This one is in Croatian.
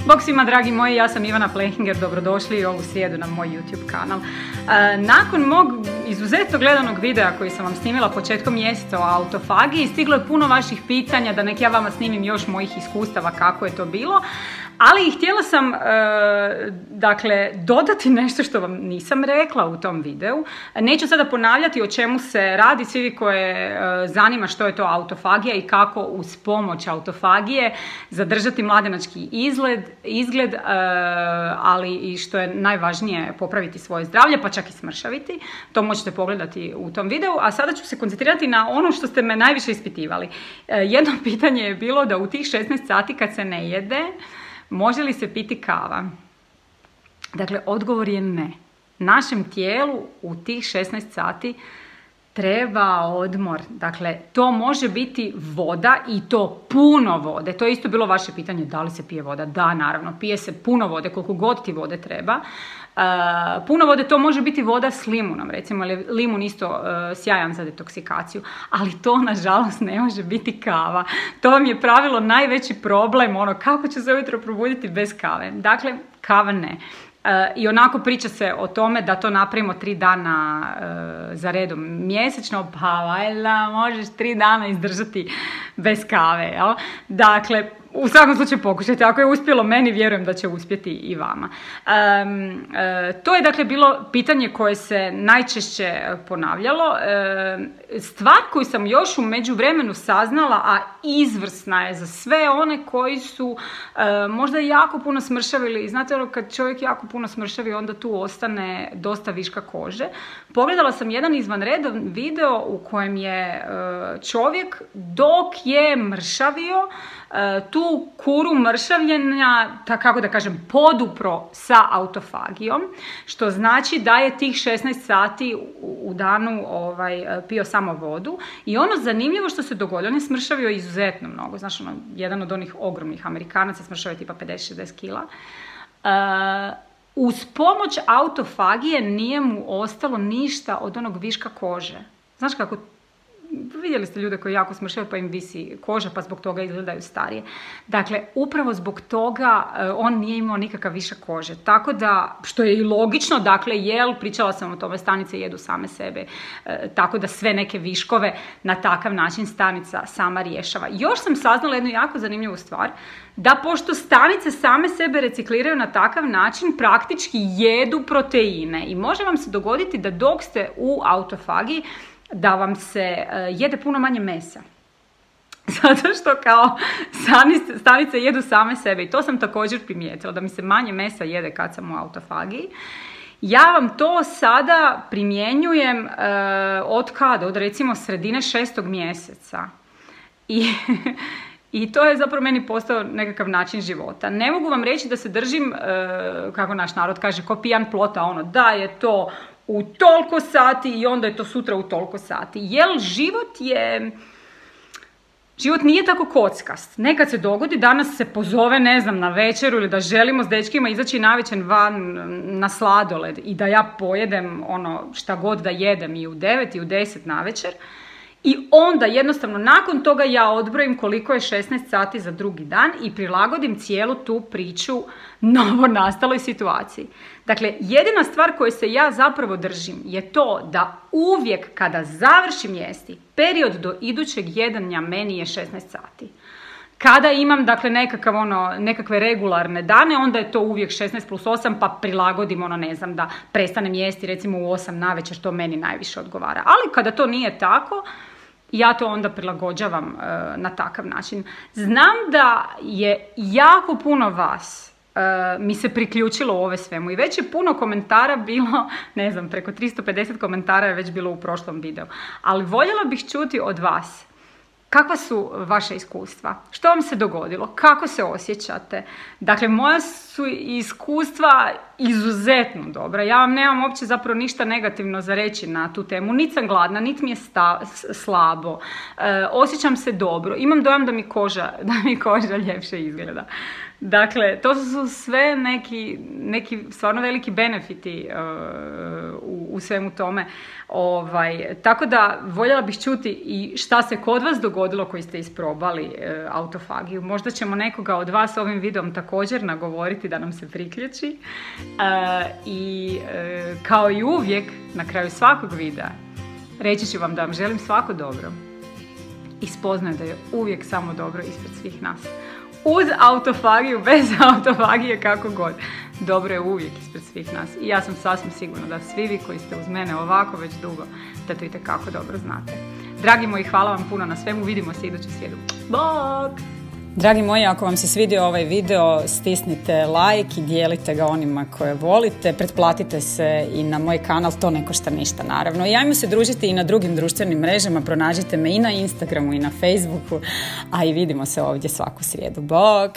Bog svima dragi moji, ja sam Ivana Plehinger, dobrodošli ovu srijedu na moj YouTube kanal. Nakon mog izuzetno gledanog videa koji sam vam snimila početkom mjeseca o autofagiji, stiglo je puno vaših pitanja da nek ja vama snimim još mojih iskustava kako je to bilo. Ali htjela sam dodati nešto što vam nisam rekla u tom videu. Neću sada ponavljati o čemu se radi, svi koje zanima što je to autofagija i kako uz pomoć autofagije zadržati mladenački izgled, ali i što je najvažnije popraviti svoje zdravlje, pa čak i smršaviti. To možete pogledati u tom videu, a sada ću se koncentrirati na ono što ste me najviše ispitivali. Jedno pitanje je bilo da u tih 16 sati kad se ne jede, može li se piti kava? Dakle, odgovor je ne. Našem tijelu u tih 16 sati treba odmor. Dakle, to može biti voda i to puno vode. To je isto bilo vaše pitanje, da li se pije voda? Da, naravno, pije se puno vode, koliko god ti vode treba. Puno vode, to može biti voda s limunom, recimo, limun isto sjajan za detoksikaciju, ali to nažalost ne može biti kava. To vam je pravilo najveći problem, kako će se ujutro probuditi bez kave. Dakle, kava ne. I onako priča se o tome da to napravimo 3 dana za redom mjesečno, pa valjda možeš 3 dana izdržati bez kave, jel? Dakle, u svakom slučaju pokušajte, ako je uspjelo meni, vjerujem da će uspjeti i vama. To je dakle bilo pitanje koje se najčešće ponavljalo. Stvar koju sam još u međuvremenu saznala, a izvrsna je za sve one koji su možda jako puno smršavili. Znate, kad čovjek jako puno smršavi, onda tu ostane dosta viška kože. Pogledala sam jedan izvanredan video u kojem je čovjek dok je mršavio tu kuru mršavljenja, kako da kažem, podupro sa autofagijom, što znači da je tih 16 sati u danu pio samo vodu. I ono zanimljivo što se dogodilo, on je smršavio izuzetno mnogo, znaš, jedan od onih ogromnih Amerikanaca smršavio tipa 50-60 kila. Uz pomoć autofagije nije mu ostalo ništa od onog viška kože. Znaš kako, vidjeli ste ljude koji jako smršavaju pa im visi koža pa zbog toga izgledaju starije. Dakle, upravo zbog toga on nije imao nikakav višak kože. Tako da, što je i logično, dakle, pričala sam o tome, stanice jedu same sebe. Tako da sve neke viškove na takav način stanica sama rješava. Još sam saznala jednu jako zanimljivu stvar, da pošto stanice same sebe recikliraju na takav način, praktički jedu proteine. I može vam se dogoditi da dok ste u autofagiji, da vam se jede puno manje mesa. Zato što kao stanice jedu same sebe. I to sam također primijetila, da mi se manje mesa jede kad sam u autofagiji. Ja vam to sada primjenjujem od kada? Od recimo sredine 6. mjeseca. I to je zapravo meni postao nekakav način života. Ne mogu vam reći da se držim, kako naš narod kaže, ko pijan plota, da je to u toliko sati i onda je to sutra u toliko sati. Jer život nije tako kockast. Nekad se dogodi, danas se pozove, ne znam, na večeru ili da želimo s dečkima izaći navečer van na sladoled i da ja pojedem šta god da jedem i u 9 i u 10 navečer. I onda jednostavno nakon toga ja odbrojim koliko je 16 sati za drugi dan i prilagodim cijelu tu priču novo nastaloj situaciji. Dakle, jedina stvar koju se ja zapravo držim je to da uvijek kada završim jesti, period do idućeg jedanja meni je 16 sati. Kada imam, dakle, nekakve regularne dane, onda je to uvijek 16 plus 8, pa prilagodim, ne znam, da prestanem jesti recimo u 8 navečer, to meni najviše odgovara. Ali kada to nije tako, ja to onda prilagođavam na takav način. Znam da je jako puno vas mi se priključilo u ove svemu i već je puno komentara bilo, ne znam, preko 350 komentara je već bilo u prošlom videu. Ali voljela bih čuti od vas kakva su vaša iskustva, što vam se dogodilo, kako se osjećate. Dakle, moja su iskustva izuzetno dobra. Ja vam nemam uopće zapravo ništa negativno za reći na tu temu. Niti sam gladna, niti mi je slabo. Osjećam se dobro. Imam dojam da mi koža ljepše izgleda. Dakle, to su sve neki stvarno veliki benefiti u svemu tome. Tako da voljela bih čuti i šta se kod vas dogodilo koji ste isprobali autofagiju. Možda ćemo nekoga od vas ovim videom također nagovoriti da nam se priključi. I kao i uvijek, na kraju svakog videa, reći ću vam da vam želim svako dobro. I spoznaj da je uvijek samo dobro ispred svih nas. Uz autofagiju, bez autofagije, kako god. Dobro je uvijek ispred svih nas. I ja sam sasvim sigurna da svi vi koji ste uz mene ovako već dugo, da to itekako dobro znate. Dragi moji, hvala vam puno na svemu. Vidimo se iduću srijedu. Bok! Dragi moji, ako vam se svidio ovaj video, stisnite like i dijelite ga onima koje volite. Pretplatite se i na moj kanal, to ne košta ništa naravno. I ajmo se družiti i na drugim društvenim mrežama, pronađite me i na Instagramu i na Facebooku, a i vidimo se ovdje svaku srijedu. Bok!